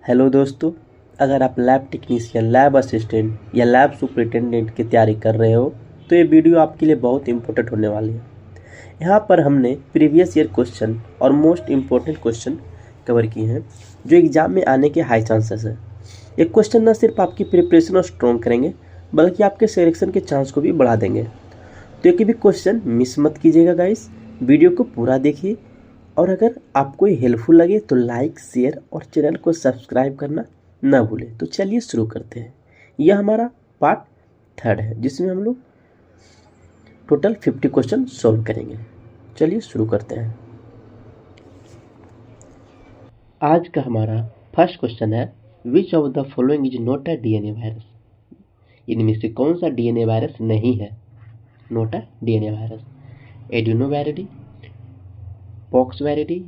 Hello दोस्तों, अगर आप लैब टेक्नीशियन, लैब असिस्टेंट या लैब सुपरिटेंडेंट की तैयारी कर रहे हो तो ये वीडियो आपके लिए बहुत इंपॉर्टेंट होने वाली है। यहाँ पर हमने प्रीवियस ईयर क्वेश्चन और मोस्ट इम्पोर्टेंट क्वेश्चन कवर किए हैं जो एग्जाम में आने के हाई चांसेस है। ये क्वेश्चन न सिर्फ आपकी प्रिपरेशन और स्ट्रॉन्ग करेंगे बल्कि आपके सिलेक्शन के चांस को भी बढ़ा देंगे। तो एक भी क्वेश्चन मिस मत कीजिएगा गाइस, वीडियो को पूरा देखिए और अगर आपको ये हेल्पफुल लगे तो लाइक, शेयर और चैनल को सब्सक्राइब करना ना भूलें। तो चलिए शुरू करते हैं। यह हमारा पार्ट 3 है जिसमें हम लोग टोटल 50 क्वेश्चन सॉल्व करेंगे। चलिए शुरू करते हैं। आज का हमारा फर्स्ट क्वेश्चन है, which of the following is not a DNA virus. इनमें से कौन सा डीएनए वायरस नहीं है? Not a DNA virus. Adenoviridae, poxviridae,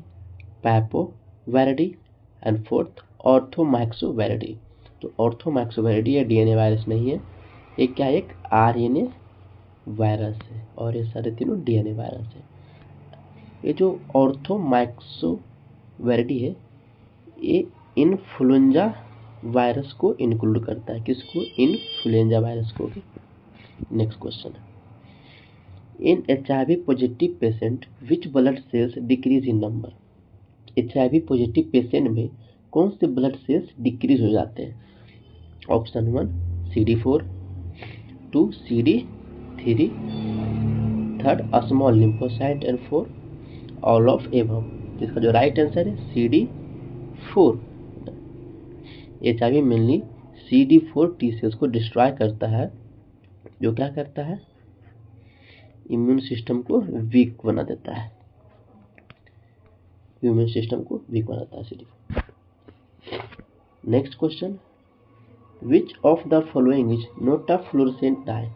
papovaviridae and fourth orthomyxoviridae. तो ऑर्थोमैक्सोवायरिडी या डीएनए वायरस नहीं है, ये क्या एक आरएनए वायरस है और ये सारे तीनों डीएनए वायरस है। ये जो ऑर्थोमैक्सोवायरिडी है ये इन्फ्लुएंजा वायरस को इंक्लूड करता है। किसको? इन्फ्लुएंजा वायरस को। नेक्स्ट क्वेश्चन है, इन HIV positive patient which blood cells decrease in number. HIV positive patient में कौन से ब्लड सेल्स डिक्रीज हो जाते हैं? Option 1 CD4, 2 CD3, third small lymphocyte and 4 all of above. इसका जो राइट आंसर है CD4। HIV mainly CD4 T cells को डिस्ट्रॉय करता है, जो क्या करता है? इम्यून सिस्टम को वीक बना देता है। इम्यून सिस्टम को वीक बनाता है CD4। Next question, which of the following is not a fluorescent dye.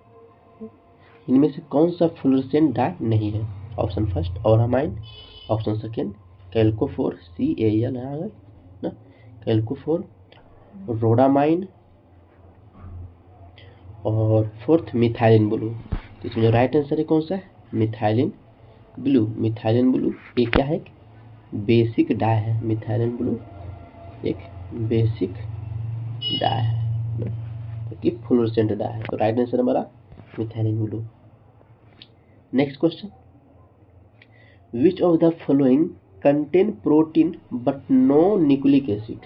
इनमें से कौन सा फ्लोरोसेंट डाई नहीं है? Option first auramine, option second calcofluor CAL आ गए ना, कैल्कोफोर, रोडामाइन और फोर्थ मिथाइलिन ब्लू। तो इसमें जो राइट आंसर है कौन सा है? Methylene blue. मिथाइलिन ब्लू ये क्या है? बेसिक डाई है। मिथाइलिन ब्लू एक बेसिक डाई है कि फ्लोरोसेंट डाई है। तो राइट आंसर हमारा methylene blue. Next question, which of the following contain protein but no nucleic acid.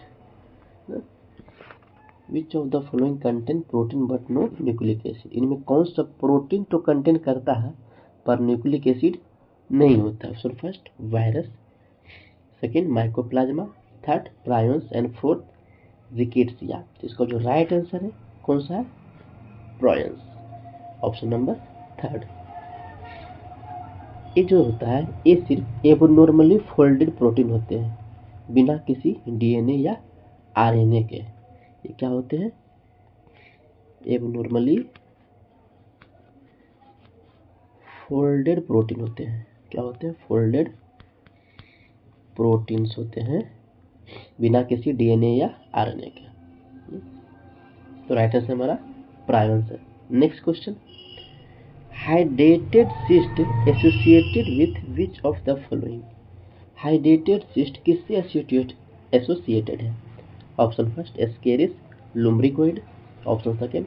Which of the following contain protein but no nucleic acid. इनमें कौन सा protein तो contain करता है पर न्यूक्लिक एसिड नहीं होता? Option first virus, second mycoplasma, third prions and fourth rickettsia. तो इसका जो राइट आंसर है कौन सा है? Prions, option number third. ये जो होता है ये सिर्फ एबनॉर्मली फोल्डेड प्रोटीन होते हैं बिना किसी डीएनए या आरएनए के। ये क्या होते हैं? एबनॉर्मली फोल्डेड प्रोटीन होते हैं। क्या होते हैं? फोल्डेड प्रोटीन्स होते हैं बिना किसी डीएनए या आरएनए के। तो राइट आंसर हमारा प्रायंस है। Next question, hydrated cyst associated with which of the following. Hydrated cyst किससे एसोसिएटेड है? Option first ascaris lumbricoid, option second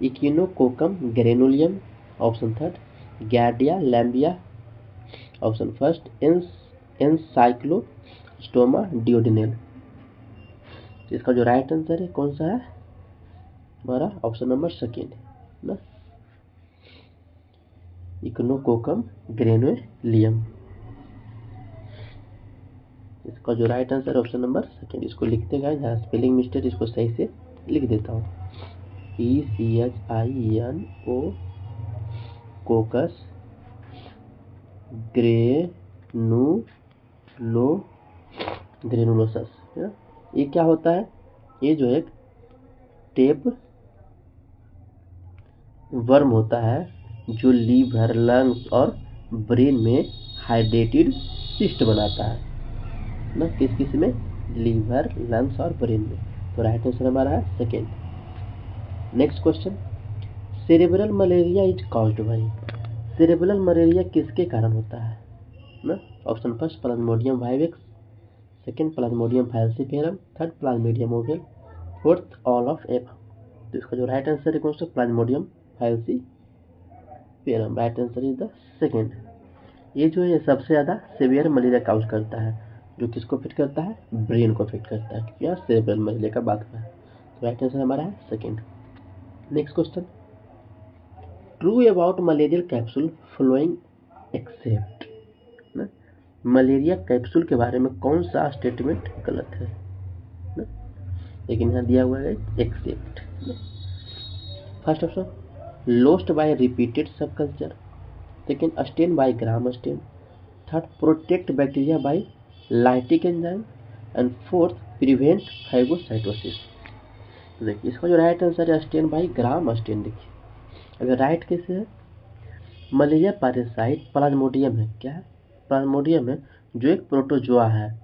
echinococcus granulosus, option third गैडिया lamblia, option first ancylostoma duodenale. इसका जो right answer है कौन सा है हमारा? ऑप्शन नंबर सेकेंड ना, इकिनोकोकम ग्रेनुलियम। इसका जो राइट आंसर है ऑप्शन नंबर सेकेंड। इसको लिखते गए, जहाँ स्पेलिंग मिस्टेक इसको सही से लिख देता हूँ। ECHINO कोकस ग्रेनुलोसस। ये क्या होता है? ये जो एक टेप वर्म होता है जो लीवर, लंग्स और ब्रेन में हाइड्रेटेड सिस्ट बनाता है ना। किस किस में? लीवर, लंग्स और ब्रेन में। तो राइट आंसर हमारा है second. Next question, cerebral malaria is caused by. Cerebral malaria किसके कारण होता है ना? Option first Plasmodium vivax, second Plasmodium falciparum, third Plasmodium Oval, fourth all of above. तो इसका जो राइट आंसर है कौन सा, Plasmodium falciparum. Right answer is the second. ये जो है सबसे ज़्यादा सीवियर मलेरिया काउज करता है, जो किसको फिट करता है, ब्रेन को फिट करता है, क्योंकि यहाँ सेरेब्रल मलेरिया का बात हुआ है। तो राइट आंसर हमारा है second. Next question, true about malarial capsule following except. Malaria capsule के बारे में कौन सा स्टेटमेंट गलत है, लेकिन यहाँ दिया हुआ है except. First option, lost by repeated subculture, second stain by gram stain, third protect bacteria by lytic enzyme, and fourth prevent phagocytosis. देखिए इसका जो राइट आंसर है स्टेन बाय ग्राम स्टेन। देखिए अगर राइट कैसे है, मलेरिया पैरासाइट प्लाज्मोडियम है, क्या है, प्लाज्मोडियम है, जो एक प्रोटोजोआ है,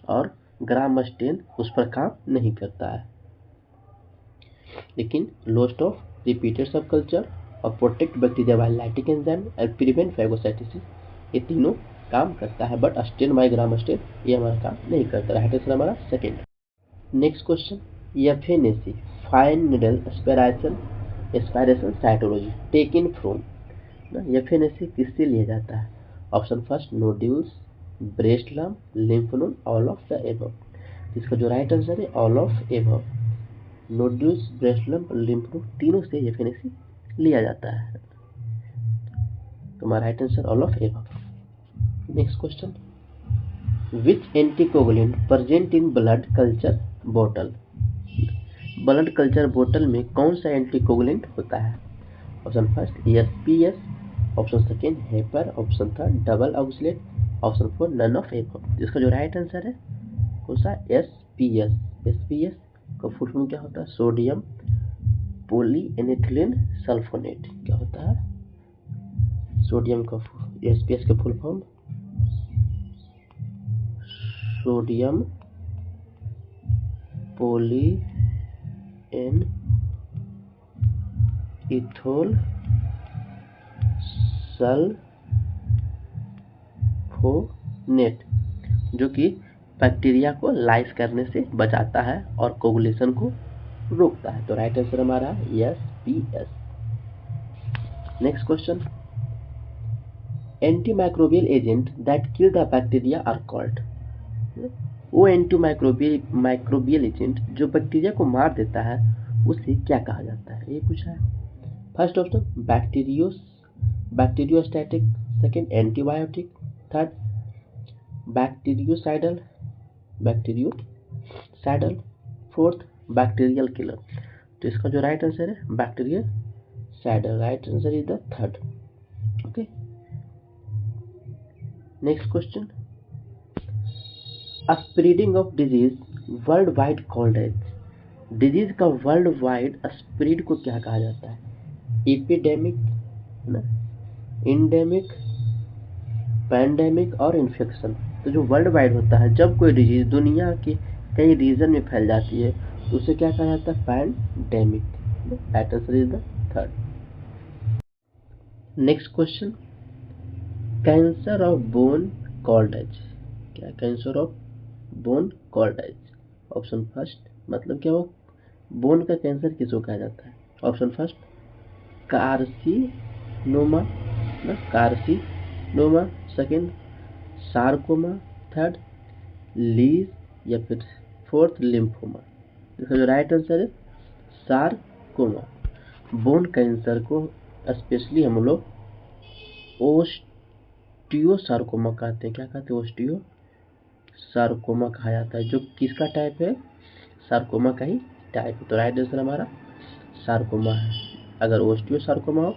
और ग्राम स्टेन उस पर काम नहीं करता है। लेकिन lost of repeated subculture और protect bacteria by lytic enzyme और प्रिवेंट फाइगोसाइटोसिस, ये तीनों काम करता है, but stain by gram stain ये हमारा काम नहीं करता। राइट आंसर हमारा second. Next question, FNAC fine needle aspiration cytology taken from. FNAC किससे लिया जाता है, option first nodules, breast lump, lymph node, all of the above. इसका जो राइट आंसर है all of above. Nodules, breast lump, lymph node तीनों से FNAC लिया जाता है। तो हमारा right answer all of above. Next question, which anticoagulant present in blood culture बोतल। ब्लड कल्चर बोतल में कौन सा एंटीकोगुलेंट होता है, option first SPS, option second heparin, option third double oxalate, option four none of above. इसका जो right answer है कौन सा, एसपीएस। एसपीएस का फुल फॉर्म क्या होता है, सोडियम पॉलीएथिलीन सल्फोनेट। क्या होता है, सोडियम का एसपीएस का full form sodium polyethylene sulfonate, जो कि बैक्टीरिया को लाइस करने से बचाता है और कोगुलेशन को रोकता है। तो राइट आंसर हमारा SPS. Next question, antimicrobial agent that kill the bacteria are called. वो एंटीमाइक्रोबियल एजेंट जो बैक्टीरिया को मार देता है उसे क्या कहा जाता है, ये पूछा है। First option bacteriostatic, second antibiotic, third bactericidal, fourth bacterial killer. तो इसका जो राइट आंसर है bactericidal. Right answer is the third. Okay, next question, spreading of disease worldwide called as. डिजीज का वर्ल्ड वाइड स्प्रेड को क्या कहा जाता है, एपिडेमिक, इंडेमिक, पैंडेमिक और इन्फेक्शन। तो जो वर्ल्ड वाइड होता है, जब कोई डिजीज दुनिया के कई रीजन में फैल जाती है तो उसे क्या कहा जाता है, pandemic. Right answer is the third. Next question, cancer of bone called as. क्या, cancer of bone called as. Option first, मतलब क्या हो, बोन का कैंसर किसको कहा जाता है, option first carcinoma, second sarcoma, third lease, या फिर फोर्थ लिम्फोमा। इसका जो राइट आंसर है सार्कोमा। बोन कैंसर को स्पेशली हम लोग ओस्टियोसार्कोमा कहते हैं। क्या कहते हैं, ओस्टियोसार्कोमा कहा जाता है, जो किसका टाइप है, सार्कोमा का ही टाइप है। तो राइट आंसर हमारा सार्कोमा है। अगर ओस्टियोसार्कोमा हो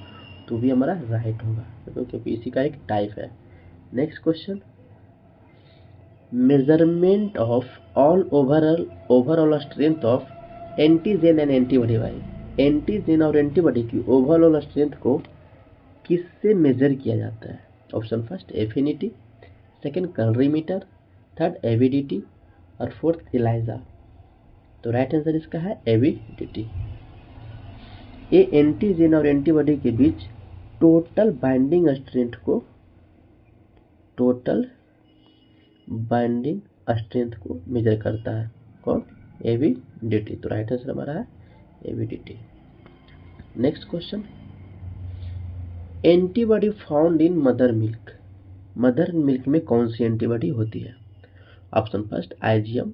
तो भी हमारा राइट होगा, क्योंकि इसी का एक टाइप है। Next question, measurement of overall strength of antigen and antibody by. Antigen और एंटीबॉडी की ओवरऑल स्ट्रेंथ को किससे मेजर किया जाता है, option first affinity, second calorimeter, third avidity और फोर्थ इलाइजा। तो राइट आंसर इसका है एविडिटी। ये एंटीजन और एंटीबॉडी के बीच टोटल बाइंडिंग स्ट्रेंथ को मेजर करता है। कौन? एविडिटी। तो राइट आंसर हमारा है avidity. Next question, antibody found in mother milk. Mother milk में कौन सी एंटीबॉडी होती है? Option first IgM,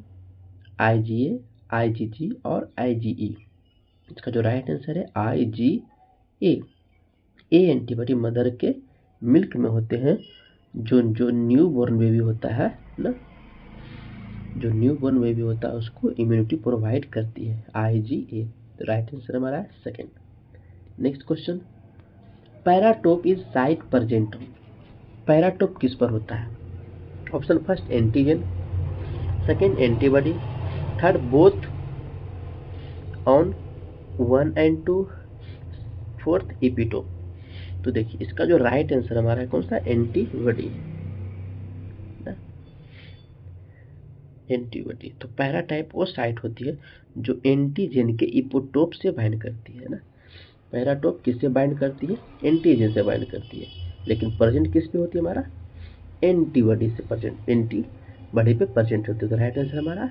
IgA, IgG और आईजीई। इसका जो राइट आंसर है आईजीए। ए एंटीबॉडी मदर के मिल्क में होते हैं। जो न्यू बोर्न बेबी होता है ना, जो न्यू बोर्न बेबी होता है उसको इम्यूनिटी प्रोवाइड करती है, आईजीए। तो राइट आंसर हमारा है second. Next question, paratope is site present. Paratope किस पर होता है? Option first antigen, second antibody, third both on 1 and 2, fourth epitope. तो देखिए इसका जो राइट आंसर हमारा है कौन सा? एंटीबॉडी। एंटीबॉडी। तो पैराटाइप वो साइट होती है जो एंटीजन के इपोटोप से बाइंड करती है ना। पैराटोप किससे बाइंड करती है? एंटीजन से बाइंड करती है। लेकिन प्रेजेंट किस पे होती है हमारा? एंटीबॉडी से प्रेजेंट, एंटीबॉडी पे प्रेजेंट होती है। तो राइट आंसर हमारा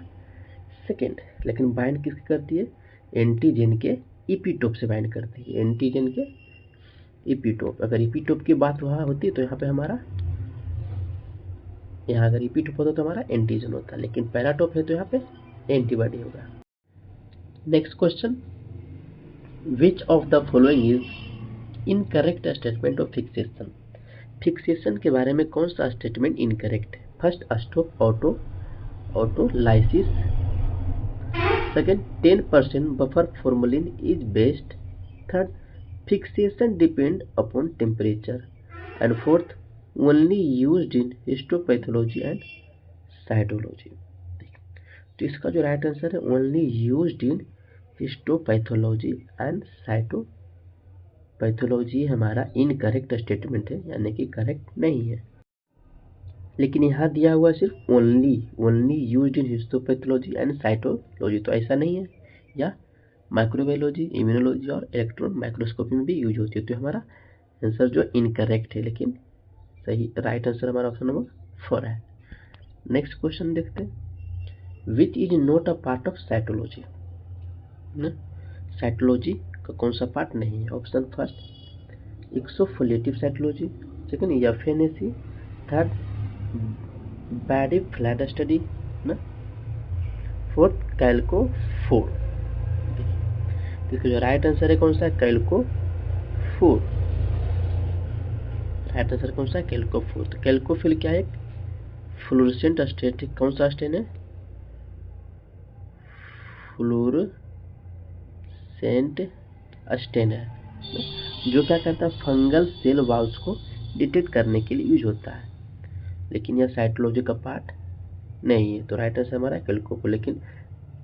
सेकेंड। लेकिन बाइंड किसकी करती है? एंटीजन के इपिटोप से बाइंड करती है, एंटीजन के इपिटोप। अगर इपिटोप की बात वहाँ होती है तो यहाँ पे हमारा, यहाँ अगर इपिटोप होता तो हमारा एंटीजन होता, लेकिन पैराटोप है तो यहाँ पे एंटीबॉडी होगा। Next question, which of the following is incorrect statement of fixation. Fixation के बारे में कौन सा स्टेटमेंट इनकरेक्ट है? First stop autolysis, second 10% buffer formalin is best, third fixation depend upon temperature, and fourth only used in histopathology and cytology. तो इसका जो right answer है only used in histopathology and cytopathology हमारा incorrect statement है, यानी कि correct नहीं है। लेकिन यहाँ दिया हुआ सिर्फ only used in histopathology and cytology, तो ऐसा नहीं है। या माइक्रोबायोलॉजी, इम्यूनोलॉजी और इलेक्ट्रॉन माइक्रोस्कोपी में भी यूज होती है। तो हमारा आंसर जो इनकरेक्ट है, लेकिन सही राइट आंसर हमारा ऑप्शन नंबर 4 है। नेक्स्ट क्वेश्चन देखते हैं, which is not a part of cytology. Cytology का कौन सा पार्ट नहीं है? Option first exfoliative cytology, second FNAC, third body flat study ना, फोर्थ कैल्कोफोर। देखिए जो राइट आंसर है कौन सा है? कैल्कोफोर। राइट आंसर कौन सा है? कैल्कोफोर। तो कैल्कोफिल क्या है? Fluorescent stain. कौन सा स्टेन है? फ्लोरेसेंट स्टेन है, जो क्या करता है? फंगल सेल वॉल्स को डिटेक्ट करने के लिए यूज होता है। लेकिन यह साइटोलॉजी का पार्ट नहीं है। तो राइट आंसर हमारा कैल्कोफोर। लेकिन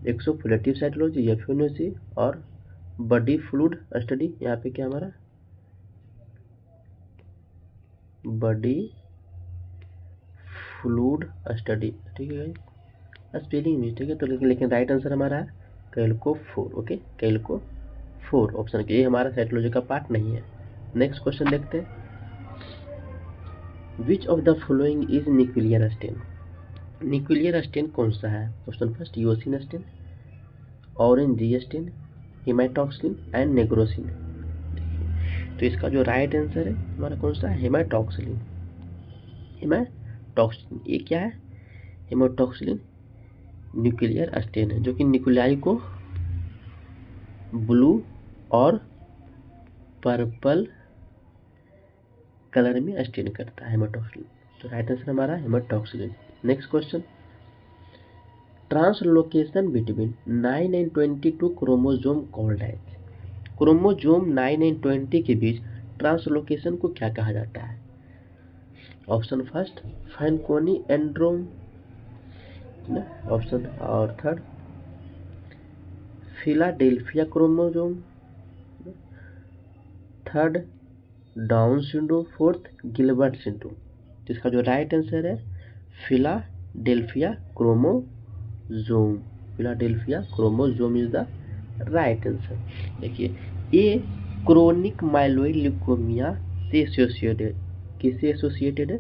एक्सोफोलेटिव साइटोलॉजी, एफएनएसी और बॉडी फ्लूइड स्टडी, यहाँ पे क्या हमारा बॉडी फ्लूइड स्टडी, ठीक है, स्पेलिंग मिस्टेक है तो, लेकिन राइट आंसर हमारा है कैल्कोफोर। ओके, कैल्कोफोर ऑप्शन के, ये हमारा साइटोलॉजी का पार्ट नहीं है। नेक्स्ट क्वेश्चन देखते हैं, which of the following is nuclear stain. Nuclear stain कौन सा है? Option first eosin stain, orange G stain, haematoxylin and nigrosin. तो इसका जो राइट आंसर है हमारा कौन सा है? हेमाटॉक्सिलिन। हेमाटॉक्सिलिन ये क्या है? हेमाटॉक्सिलिन न्यूक्लियर स्टेन है, जो कि न्यूक्लियाई को ब्लू और पर्पल कलर में स्टेन करता है, हेमाटॉक्सिलिन। तो राइट आंसर हमारा haematoxylin. Next question, translocation between 9 and 22 chromosome called as. Chromosome 9 and 20 के बीच ट्रांसलोकेशन को क्या कहा जाता है? ऑप्शन फर्स्ट फैनकोनी एंड्रोम, ऑप्शन और third Philadelphia chromosome, third down syndrome, fourth Gilbert syndrome. जिसका जो राइट आंसर है Philadelphia chromosome. Philadelphia chromosome is the right answer. देखिए ये क्रोनिक माइलोइड ल्यूकोमिया से एसोसिएटेड, किससे एसोसिएटेड है?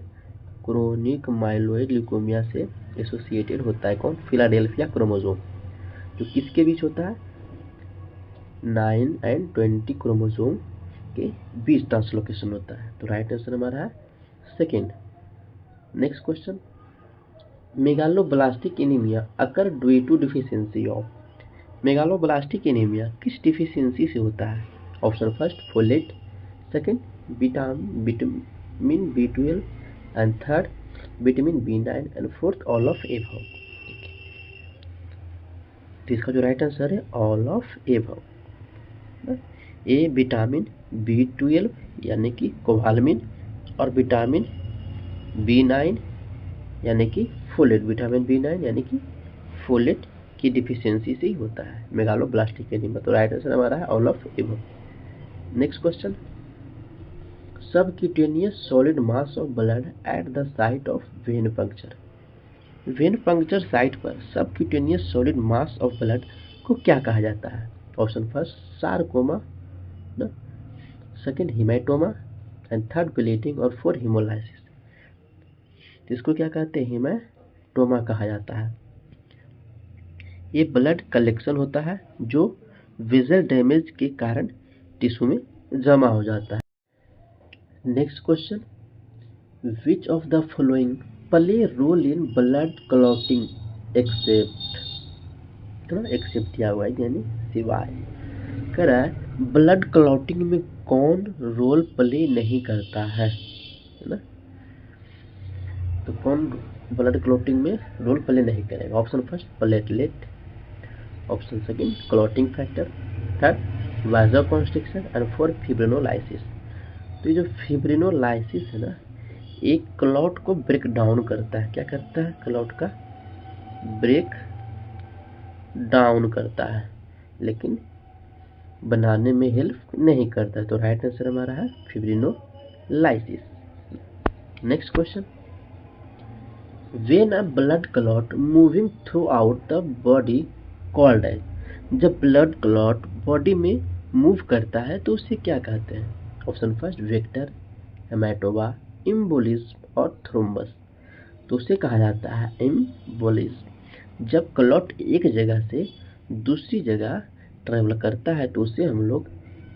क्रोनिक माइलोइड ल्यूकोमिया से एसोसिएटेड होता है कौन, फिलाडेल्फिया क्रोमोसोम, जो किसके बीच होता है, 9 and 20 क्रोमोसोम के बीच ट्रांसलोकेशन होता है। तो राइट आंसर हमारा है second. Next question, megaloblastic anaemia occur due to deficiency of, megaloblastic anaemia किस डिफिशियंसी से होता है? Option first folate, second vitamin B12 and third vitamin B9 and fourth all of above. तो इसका जो राइट आंसर है ऑल ऑफ एबव। ए vitamin B12 यानी कि कोबालमिन और विटामिन B9 यानी कि फोलेट, विटामिन B9 यानी कि फोलेट की डिफिशियंसी से ही होता है मेगालोब्लास्टिक एनीमिया। तो राइट आंसर हमारा है all of above. Next question, subcutaneous solid mass of blood at the site of vein puncture, vein puncture site पर subcutaneous solid mass of blood को क्या कहा जाता है? Option first sarcoma, second haematoma and third bleeding और fourth haemolysis. इसको क्या कहते हैं, हिमेटोमा कहा जाता है। ये ब्लड कलेक्शन होता है जो विजल डैमेज के कारण टिश्यू में जमा हो जाता है। Next question, which of the following play role in blood clotting except, तो एक्सेप्ट दिया हुआ है यानी सिवाय, कह रहा है ब्लड क्लॉटिंग में कौन रोल प्ले नहीं करता है ना, तो कौन ब्लड क्लॉटिंग में रोल प्ले नहीं करेगा? Option first platelet, option second clotting factor, third vasoconstriction and fourth fibrinolysis. तो ये जो फिब्रिनोलाइसिस है ना, एक क्लॉट को ब्रेक डाउन करता है। क्या करता है? क्लॉट का ब्रेक डाउन करता है, लेकिन बनाने में हेल्प नहीं करता है। तो राइट आंसर हमारा है fibrinolysis. Next question, when a blood clot moving throughout the body called as, जब ब्लड क्लॉट बॉडी में मूव करता है तो उसे क्या कहते हैं? Option first vector, haematoma, embolism और थ्रोम्बस। तो उसे कहा जाता है इम्बोलिज्म। जब क्लॉट एक जगह से दूसरी जगह ट्रेवल करता है तो उसे हम लोग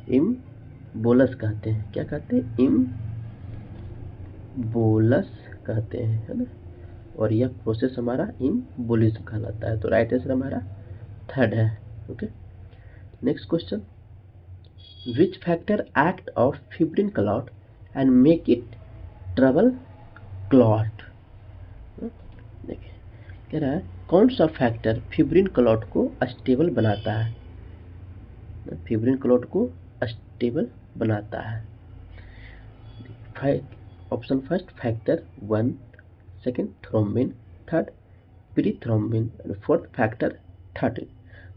इम्बोलस कहते हैं। क्या कहते हैं? इम्बोलस कहते हैं, है ना। और यह प्रोसेस हमारा इम्बोलिज्म कहलाता है। तो राइट आंसर हमारा थर्ड है। Okay, next question, which factor act of fibrin clot and make it stable clot. देखिए कह रहा है कौन सा फैक्टर फिब्रिन क्लॉट को स्टेबल बनाता है, फिब्रिन क्लॉट को स्टेबल बनाता है। Option first factor 1, second thrombin, third prethrombin and fourth factor 13।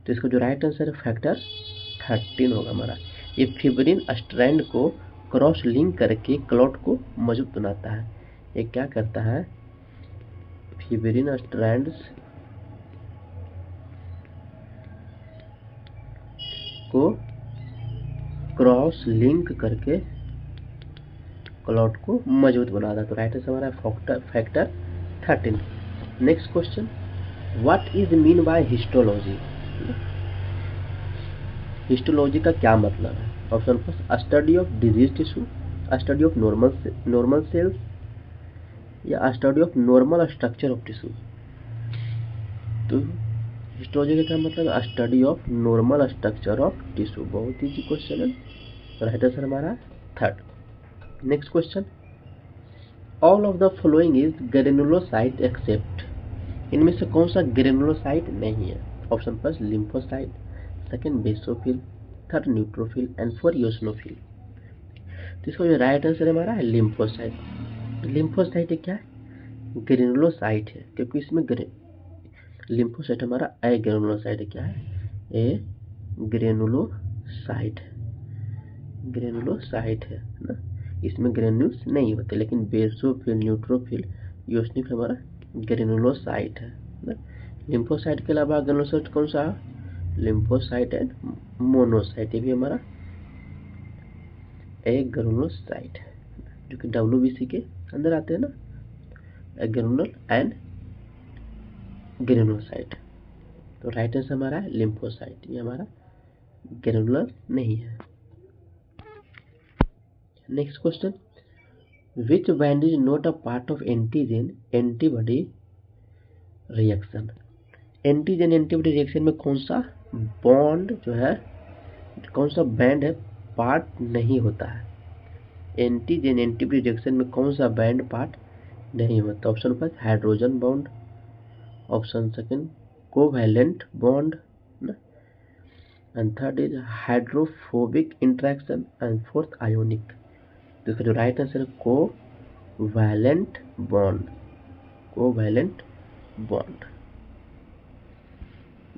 तो इसका जो राइट आंसर है फैक्टर 13 होगा हमारा। ये फिब्रिन स्ट्रैंड को क्रॉस लिंक करके क्लॉट को मजबूत बनाता है। ये क्या करता है? फिब्रिन स्ट्रैंड्स को क्रॉस लिंक करके क्लॉट को मजबूत बनाता है। तो राइट आंसर हमारा factor 13। Next question, what is mean by histology, histology का क्या मतलब है? Option first study of disease tissue, study of normal cells या study of normal structure of tissue. तो हिस्टोलॉजी का क्या मतलब है? Study of normal structure of tissue. बहुत ईजी क्वेश्चन है। राइट आंसर हमारा third. Next question, all of the following is granulocyte except, इनमें से कौन सा ग्रेनुलोसाइट नहीं है? Option first lymphocyte, second basophil, third neutrophil and fourth eosinophil. तो इसका जो राइट आंसर हमारा है लिम्फोसाइट। लिम्फोसाइट क्या है? ग्रेनुलोसाइट है, क्योंकि इसमें लिम्फोसाइट हमारा ए ग्रेनुलोसाइट है। क्या है? ए ग्रेनुलोसाइट है, ग्रेनुलोसाइट है ना। इसमें ग्रेन्यूल्स नहीं होते, लेकिन बेसोफिल, न्यूट्रोफिल, यूसिनोफिल हमारा ग्रेनुलोसाइट है ना। लिम्फोसाइट के अलावा ग्रेनुलोसाइट कौन सा? लिम्फोसाइट एंड मोनोसाइट, ये भी हमारा एक ग्रेनुलोसाइट है, जो कि WBC के अंदर आते हैं ना, ग्रेनुलर एंड ग्रेनुलोसाइट। तो राइट आंसर हमारा है लिम्फोसाइट, ये हमारा ग्रेनुलर नहीं है। Next question, which band is not a part of antigen antibody reaction. Antigen antibody reaction में कौन सा बॉन्ड जो है, कौन सा बैंड है पार्ट नहीं होता है। एंटीजन एंटीबॉडी रिएक्शन में कौन सा बैंड पार्ट नहीं होता। Option first hydrogen bond, option second covalent bond, and third is hydrophobic interaction, and fourth ionic. तो इसका जो राइट आंसर है covalent bond, covalent bond.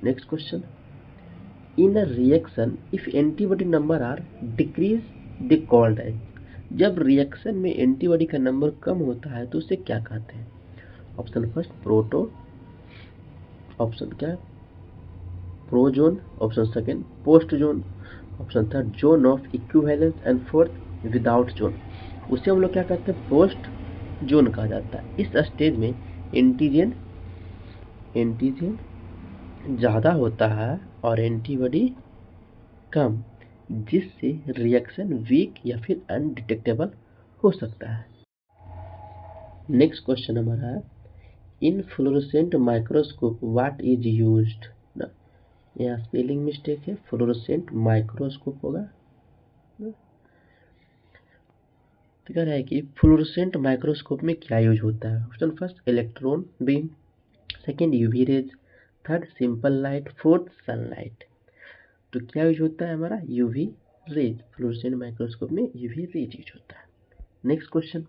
Next question, in a reaction if antibody number are decrease the called as. जब reaction में antibody का number कम होता है तो उसे क्या कहते हैं। ऑप्शन फर्स्ट प्रोटो, ऑप्शन क्या prozone, option second post zone, option third zone of equivalence, and fourth without zone. उसे हम लोग क्या कहते हैं पोस्ट जोन कहा जाता है। इस स्टेज में एंटीजन ज़्यादा होता है और एंटीबॉडी कम, जिससे रिएक्शन वीक या फिर अनडिटेक्टेबल हो सकता है। नेक्स्ट क्वेश्चन हमारा है, in fluorescent microscope what is used. ना, यहाँ स्पेलिंग मिस्टेक है, फ्लोरोसेंट माइक्रोस्कोप होगा। तो कह रहा है कि फ्लोरोसेंट माइक्रोस्कोप में क्या यूज होता है। Option first electron beam, second UV rays, third simple light, fourth sunlight. तो क्या यूज होता है हमारा यूवी रेज, फ्लोरोसेंट माइक्रोस्कोप में यूवी रेज यूज होता है। Next question,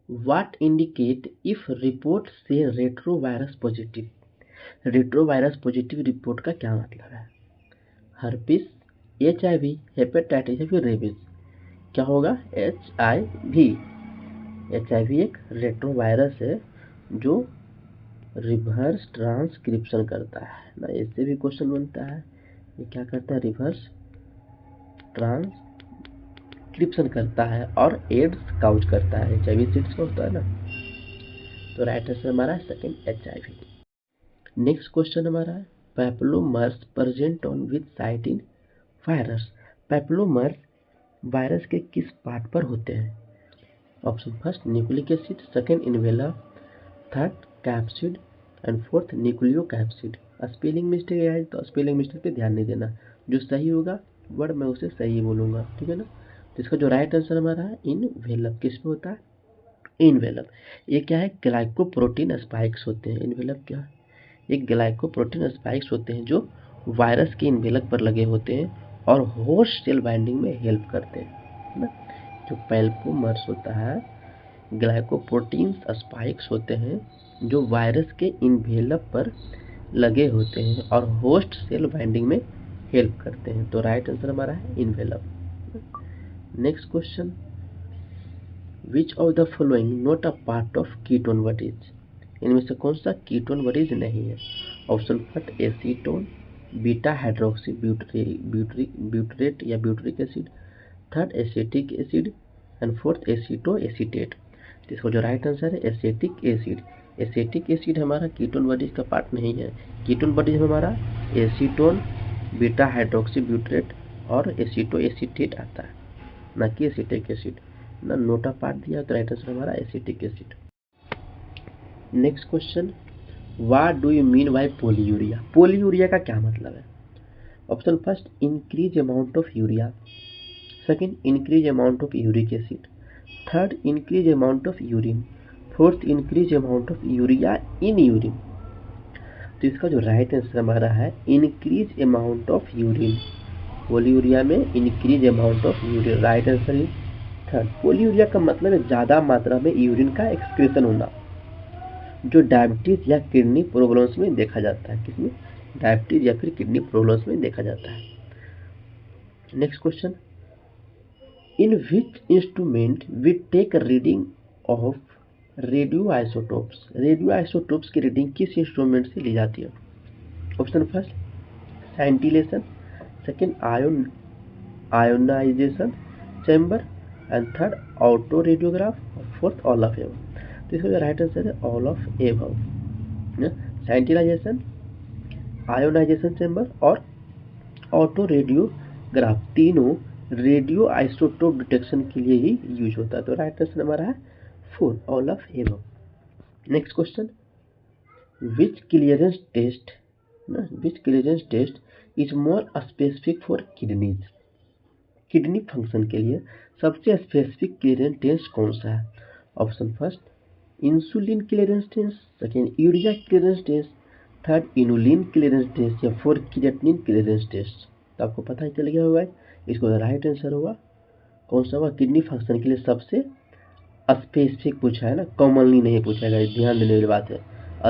what indicate if report से retrovirus positive. Retrovirus positive report का क्या मतलब है। हर्पिस, HIV, हेपेटाइटिस या फिर रेबीज। क्या होगा HIV। HIV एक रेट्रोवायरस है जो रिवर्स ट्रांसक्रिप्शन करता है ना, इससे भी क्वेश्चन बनता है। ये क्या करता है रिवर्स ट्रांसक्रिप्शन करता है और एड्स काउज करता है। HIV सीड्स का होता है ना। तो राइट आंसर हमारा है सेकंड HIV। नेक्स्ट क्वेश्चन हमारा है, peplomers present on which site in virus. Peplomers virus के किस पार्ट पर होते हैं। Option first nucleic acid, second envelope, third capsid, and fourth nucleocapsid. Spelling mistake है तो स्पेलिंग मिस्टेक पे ध्यान नहीं देना, जो सही होगा वर्ड मैं उसे सही बोलूँगा, ठीक है ना। तो इसका जो राइट आंसर हमारा है इनवेलप। किस में होता है इनवेलप। ये क्या है ग्लाइकोप्रोटीन स्पाइक्स होते हैं। इनवेलप क्या है, ये ग्लाइकोप्रोटीन स्पाइक्स होते हैं जो वायरस के इनवेलप पर लगे होते हैं और होस्ट सेल बाइंडिंग में हेल्प करते हैं ना। जो पैपिलोमर्स होता है ग्लाइकोप्रोटीन्स स्पाइक्स होते हैं जो वायरस के इनवेलप पर लगे होते हैं और होस्ट सेल बाइंडिंग में हेल्प करते हैं। तो राइट आंसर हमारा है envelope. Next question, which of the following not a part of ketone bodies. इनमें से कौन सा कीटोन बॉडीज नहीं है। Option first acetone, beta hydroxy butyrate या butyric acid, third acetic acid, and fourth acetoacetate. तो इसका जो राइट आंसर है एसिटिक एसिड। एसिटिक एसिड हमारा कीटोन बॉडीज का पार्ट नहीं है। कीटोन बॉडीज में हमारा एसीटोन, बीटा हाइड्रोक्सी ब्यूटरेट और एसीटो एसीटेट आता है, ना कि एसिटिक एसिड ना। नोटा पार्ट दिया तो राइट आंसर हमारा acetic acid. Next question, what do you mean by polyuria. Polyuria का क्या मतलब है। Option first increase amount of urea, second increase amount of uric acid, third increase amount of urine, fourth increase amount of urea in urine. तो इसका जो right answer हमारा है increase amount of urine. Polyuria में increase amount of urine, right answer is third. Polyuria का मतलब है ज़्यादा मात्रा में यूरिन का एक्सक्रीशन होना, जो डायबिटीज़ या किडनी प्रॉब्लम्स में देखा जाता है। किसमें, डायबिटीज़ या फिर किडनी प्रॉब्लम्स में देखा जाता है। Next question, in which instrument we take reading of radioisotopes. Radioisotopes की रीडिंग किस इंस्ट्रूमेंट से ली जाती है। Option first scintillation, second ionization chamber, and third autoradiograph, और फोर्थ ऑल ऑफ एबव। तो इसका जो राइट आंसर है all of above. Scintillation, ionization chamber और ऑटो रेडियोग्राफ, तीनों रेडियो आइसोटोप डिटेक्शन के लिए ही यूज होता है। तो राइट आंसर हमारा है 4, all of above. Next question, which clearance test is more specific for kidneys. Kidney function के लिए सबसे स्पेसिफिक क्लियरेंस टेस्ट कौन सा है? Option first insulin clearance test, second urea clearance test, third inulin clearance test, या fourth creatinine clearance test. तो आपको पता ही चल गया होगा, इसको राइट आंसर होगा कौन सा होगा? किडनी फंक्शन के लिए सबसे स्पेसिफिक पूछा है ना, कॉमनली नहीं पूछा है, ध्यान देने वाली बात है।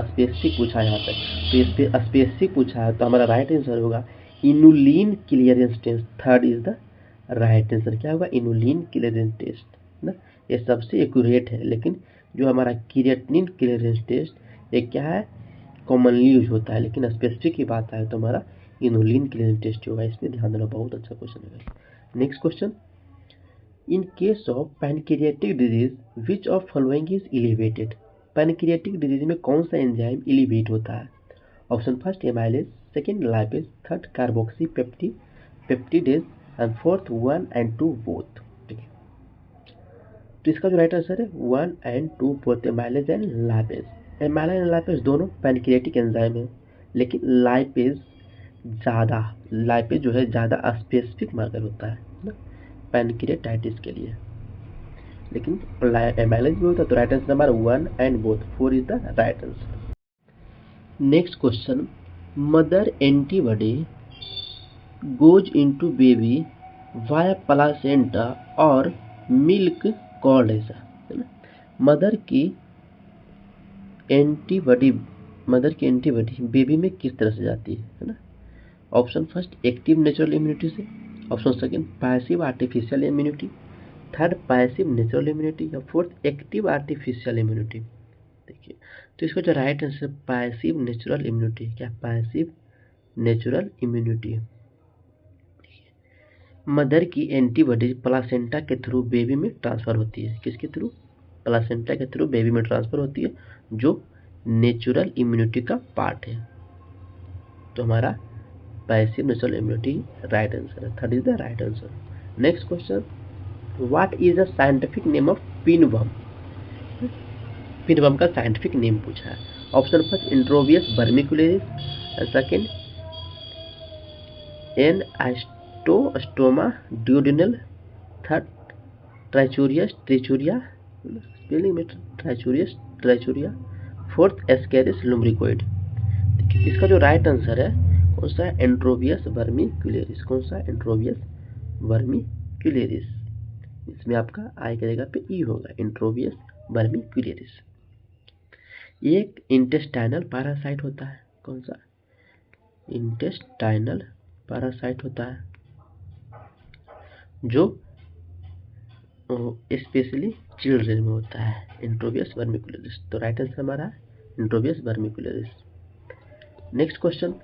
स्पेसिफिक पूछा है यहाँ तक, तो इस पे स्पेसिफिक पूछा है, तो हमारा राइट आंसर होगा inulin clearance test. Third is the right answer. क्या होगा? इनुलिन क्लियरेंस टेस्ट ना, ये सबसे एक्यूरेट है। लेकिन जो हमारा क्रिएटिनिन क्लियरेंस टेस्ट ये क्या है? कॉमनली यूज होता है, लेकिन स्पेसिफिक की बात आए तो हमारा इनुलिन क्लियरेंस टेस्ट होगा। इस पर ध्यान देना, बहुत अच्छा क्वेश्चन है। Next question, in case of pancreatic disease which of following is elevated. Pancreatic disease में कौन सा एंजाइम एलिवेट होता है? Option first amylase, second lipase, third carboxy peptidase and fourth 1 and 2 both. ठीक है, तो इसका जो राइट आंसर है 1 and 2 both, amylase and lipase. Amylase and lipase दोनों पैनक्रियाटिक एंजाइम है, लेकिन लाइपेज जो है ज़्यादा स्पेसिफिक मार्कर होता है ना पैनक्रियाटाइटिस के लिए, लेकिन एमाइलेज भी होता है। तो right answer number 1 and both, 4 is the right answer. Next question, mother antibody goes into baby via placenta और मिल्क कॉल्ड ऐसा है ना। मदर की एंटीबॉडी बेबी में किस तरह से जाती है ना। Option first active natural immunity से, option second passive artificial immunity, third passive natural immunity, या फोर्थ एक्टिव आर्टिफिशियल इम्यूनिटी। देखिए, तो इसका जो right answer passive natural immunity. क्या? Passive natural immunity. मदर की एंटीबॉडी प्लासेंटा के थ्रू बेबी में ट्रांसफर होती है। किसके थ्रू? प्लासेंटा के थ्रू बेबी में ट्रांसफर होती है, जो नेचुरल इम्यूनिटी का पार्ट है। तो हमारा passive natural immunity right answer है, third is the right answer. Next question, what is the scientific name of pinworm. Pinworm का साइंटिफिक नेम पूछा है। Option first enterobius vermicularis, second ancylostoma duodenale, third trichuria spelling में trichuria, fourth Ascaris लुम्ब्रिकोइड। इसका जो right answer है कौन सा है? एंट्रोबियस वर्मिकुलेरिस। कौन सा? एंट्रोबियस वर्मिकुलेरिस। इसमें आपका आई की जगह पे ई होगा, एंट्रोबियस वर्मिकुलेरिस। ये एक इंटेस्टाइनल पैरासाइट होता है। कौन सा? इंटेस्टाइनल पैरासाइट होता है, जो स्पेशली चिल्ड्रन में होता है, एंट्रोबियस वर्मिकुलेरिस। तो राइट आंसर हमारा enterobius vermicularis. Next question,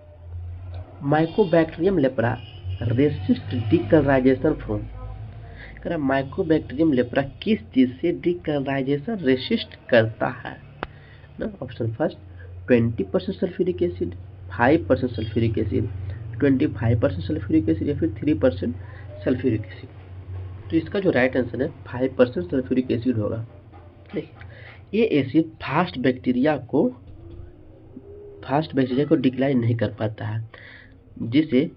mycobacterium leprae resist decolorization from. कह रहा माइकोबैक्टीरियम लेप्रा किस चीज से डीकलराइजेशन रेसिस्ट करता है ना। Option first 20% sulphuric acid, 5% sulphuric acid, 25% sulphuric acid, या फिर 3% सल्फ्यूरिक एसिड। तो इसका जो राइट आंसर है 5% सल्फ्यूरिक एसिड होगा। ये एसिड फास्ट बैक्टीरिया को डिक्लाइन नहीं कर पाता है, जिसे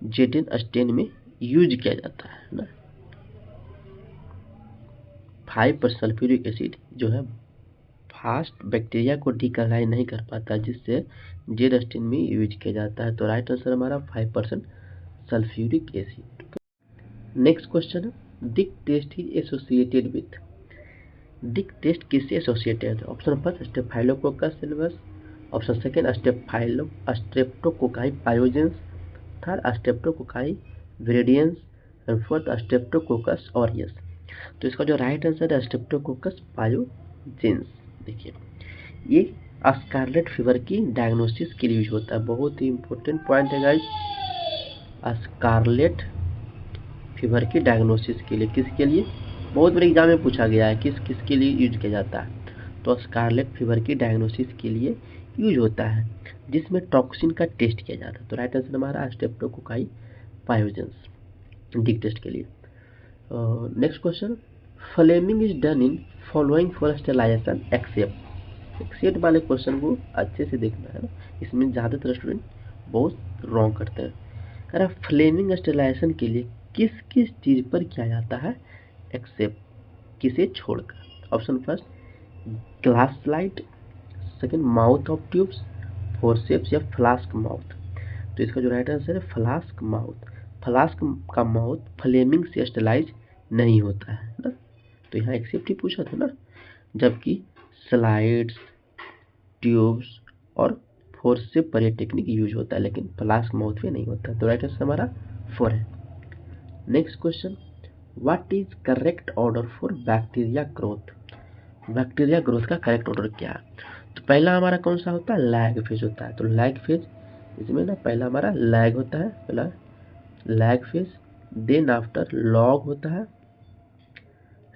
जेडिन स्टेन में यूज किया जाता है ना। 5% सल्फ्यूरिक एसिड जो है फास्ट बैक्टीरिया को डिक्लाइन नहीं कर पाता, जिससे जेड स्टेन में यूज किया जाता है। तो राइट आंसर हमारा 5% सल्फ्यूरिक एसिड। नेक्स्ट क्वेश्चन है, Dick test is associated with. Dick test किससे एसोसिएटेड है? Option first staphylococcus silvus, option second streptococci pyogenes, third streptococci viridans, and fourth streptococcus aureus. तो इसका जो राइट आंसर है streptococcus pyogenes. देखिए, ये scarlet fever की डायग्नोसिस के लिए यूज होता है। बहुत ही इंपॉर्टेंट पॉइंट है गाइस, स्कारलेट फीवर की डायग्नोसिस के लिए। किसके लिए? बहुत बड़े एग्जाम में पूछा गया है, किसके लिए यूज किया जाता है। तो स्कारलेट फीवर की डायग्नोसिस के लिए यूज होता है जिसमें टॉक्सिन का टेस्ट किया जाता है? तो राइट आंसर हमारा स्ट्रेप्टोकोकाई पायोजेंस डी टेस्ट के लिए। Next question, flaming is done in following for sterilisation except वाले क्वेश्चन को अच्छे से देखना है ना, इसमें ज़्यादातर स्टूडेंट बहुत रॉन्ग करते हैं। कह रहा फ्लेमिंग स्टेलाइजेशन के लिए किस किस चीज़ पर किया जाता है एक्सेप्ट, किसे छोड़कर? Option first glass slide, second mouth of tubes, forceps या फ्लास्क माउथ। तो इसका जो राइट आंसर है फ्लास्क माउथ। फ्लास्क का माउथ फ्लेमिंग से स्टेलाइज नहीं होता है ना, तो यहाँ एक्सेप्ट ही पूछा था ना, जबकि स्लाइड्स, ट्यूब्स और फोर्सेप पर यह टेक्निक यूज होता है, लेकिन फ्लास्क माउथ में नहीं होता है। तो राइट आंसर हमारा 4 है। Next question, what is correct order for bacteria growth? Bacteria growth का करेक्ट ऑर्डर क्या है? तो पहला हमारा कौन सा होता है? लैग फेज होता है। तो लैग फेज, इसमें ना पहला हमारा लैग होता है, पहला lag phase, then after log होता है,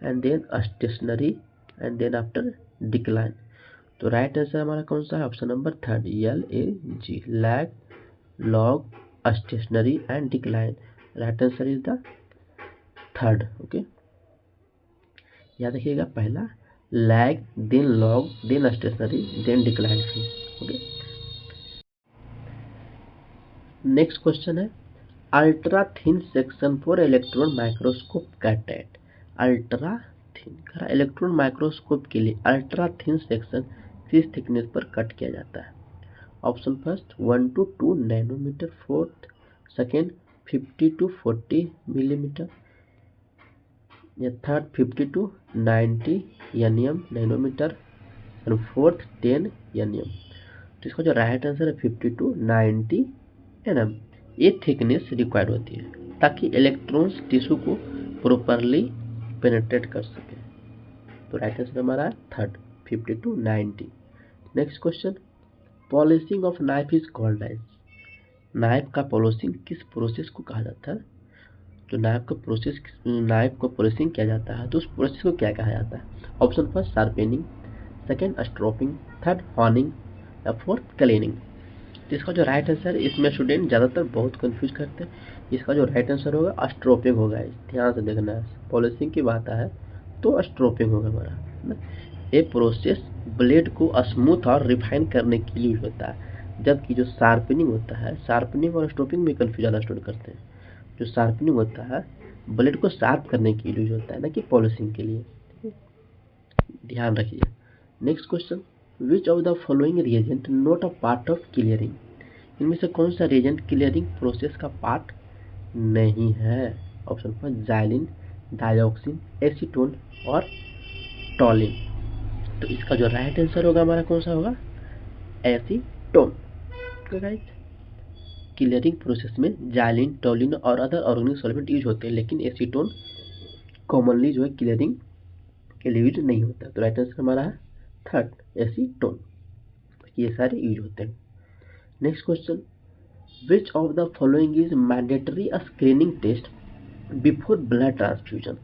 and then stationary, and then after decline. तो राइट आंसर हमारा कौन सा है? Option number 3 LAG, lag, log, stationary and decline. Right answer is the 3rd। Okay, याद रखिएगा, पहला lag, then log, then stationary, then decline phase. Okay, next question है ultra thin section for electron microscope cut at. Ultra thin, electron microscope के लिए ultra thin section किस thickness पर cut किया जाता है? Option first 1 to 2 nanometre, fourth second 50 to 40 millimetre, या third 50 to 90 nm nanometre, और फोर्थ 10 nm। तो इसका जो राइट आंसर है 50 to 90 nm। ये थिकनेस रिक्वायर्ड होती है ताकि इलेक्ट्रॉन्स टिश्यू को प्रॉपरली पेनिट्रेट कर सके। तो राइट आंसर हमारा 3rd 50 to 90। Next question, polishing of knife is called as. Knife का पॉलिशिंग किस प्रोसेस को कहा जाता है? तो नाइफ को पॉलिशिंग किया जाता है तो उस प्रोसेस को क्या कहा जाता है? Option first sharpening, second stropping, third honing या फोर्थ क्लीनिंग। तो इसका जो राइट आंसर, इसमें स्टूडेंट ज़्यादातर बहुत कंफ्यूज करते हैं। इसका जो राइट आंसर होगा स्ट्रोपिंग होगा। ध्यान से देखना है, पॉलिशिंग की बात है तो स्ट्रोपिंग होगा हमारा। ये प्रोसेस ब्लेड को स्मूथ और रिफाइन करने के लिए यूज होता है, जबकि जो शार्पनिंग होता है, शार्पनिंग और स्ट्रोपिंग में कंफ्यूज ज़्यादा स्टूडेंट करते हैं। जो शार्पनिंग होता है ब्लेड को शार्प करने के लिए यूज होता है, ना कि पॉलिशिंग के लिए। ध्यान रखिए। Next question, which of the following reagent not a part of clearing? इनमें से कौन सा रिएजेंट क्लियरिंग प्रोसेस का पार्ट नहीं है? Option first xylene, dioxin, acetone और टॉलिन। तो इसका जो राइट आंसर होगा हमारा कौन सा होगा? एसीटोन। क्लियरिंग प्रोसेस में जाइलिन, टॉलिन और अदर ऑर्गेनिक सॉल्वेंट यूज होते हैं, लेकिन एसीटोन कॉमनली जो है क्लियरिंग के लिए यूज नहीं होता। तो राइट आंसर हमारा है 3rd एसीटोन। ये सारे यूज होते हैं। Next question, which of the following is mandatory screening test before blood transfusion?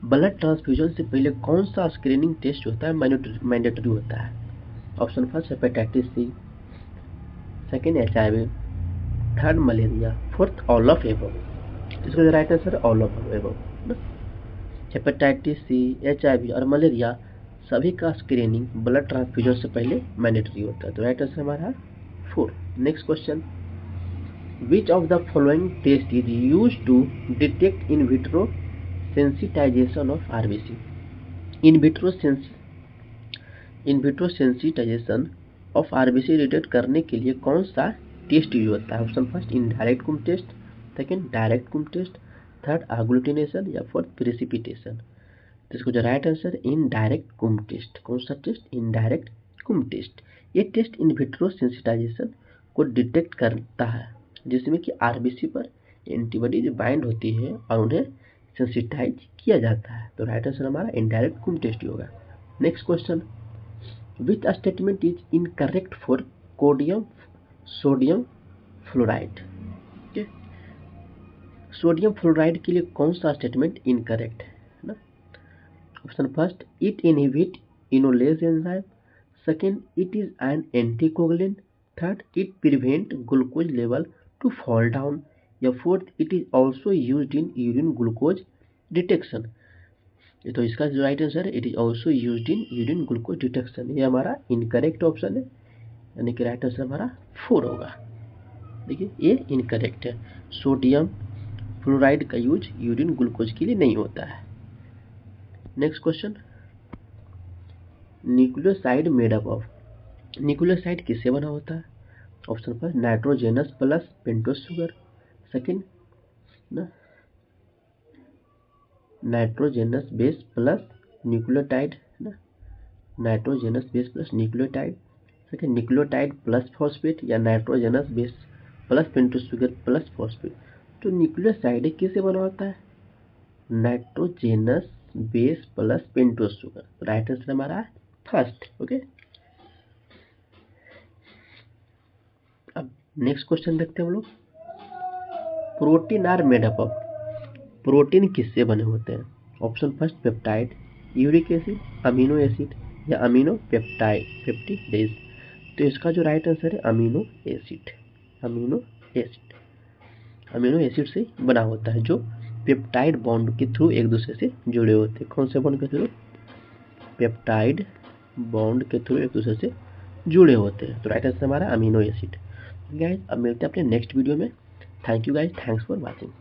Blood transfusion से पहले कौन सा स्क्रीनिंग टेस्ट होता है मैंडेटरी होता है? Option first hepatitis C, second HIV, third malaria, fourth all of above. इसका जो राइट आंसर है all of above. Hepatitis C, HIV और मलेरिया सभी का स्क्रीनिंग ब्लड ट्रांसफ्यूजन से पहले मैंडेटरी होता है। तो राइट आंसर हमारा 4। Next question, which of the following test is use to detect in vitro sensitisation of RBC? In vitro sensitisation of RBC detect करने के लिए कौन सा टेस्ट यूज होता है? Option first indirect Coombs test, second direct Coombs test, third agglutination या fourth precipitation. तो इसको जो right answer indirect Coombs test. कौन सा टेस्ट? Indirect Coombs test. ये टेस्ट इन विट्रो सेंसिटाइजेशन को डिटेक्ट करता है जिसमें कि RBC पर एंटीबॉडी बाइंड होती है और उन्हें सेंसिटाइज किया जाता है। तो राइट आंसर हमारा इनडायरेक्ट कुम टेस्ट ही होगा। Next question, which statement is incorrect for sodium fluoride? Sodium fluoride के लिए कौन सा स्टेटमेंट इनकरेक्ट है ना? Option first it inhibit enolase enzyme, second, it is an anticoagulant. Third, it prevent glucose level to fall down. या fourth, it is also used in urine glucose detection. तो इसका जो राइट आंसर है, it is also used in urine glucose detection. ये हमारा incorrect option है, यानी कि राइट आंसर हमारा 4 होगा। देखिए ये इनकरेक्ट है, सोडियम फ्लोराइड का यूज यूरिन ग्लूकोज के लिए नहीं होता है। Next question, nucleoside made up of. Nucleoside किससे बना होता है? ऑप्शन पर nitrogenous plus pentose sugar. Second ना, नाइट्रोजेनस बेस प्लस न्यूक्लियोटाइड ना, nitrogenous base plus nucleotide. Second, nucleotide plus phosphate या nitrogenous base plus pentose sugar plus phosphate. तो nucleoside किससे बना होता है? Nitrogenous base plus pentose sugar. Right answer हमारा है फर्स्ट। ओके, अब नेक्स्ट क्वेश्चन देखते हैं हम लोग। Protein are made up of. Protein किससे बने होते हैं? Option first peptide, uric acid, amino acid या अमीनो पेप्टाइड पेप्टिडेज। तो इसका जो राइट आंसर है amino acid. Amino acid, amino acid से बना होता है, जो पेप्टाइड बॉन्ड के थ्रू एक दूसरे से जुड़े होते हैं। कौन से बॉन्ड के थ्रू? पेप्टाइड बॉन्ड के थ्रू एक दूसरे से जुड़े होते हैं। तो राइट आंसर हमारा अमीनो एसिड। गाइस अब मिलते हैं अपने नेक्स्ट वीडियो में। Thank you guys, thanks for watching.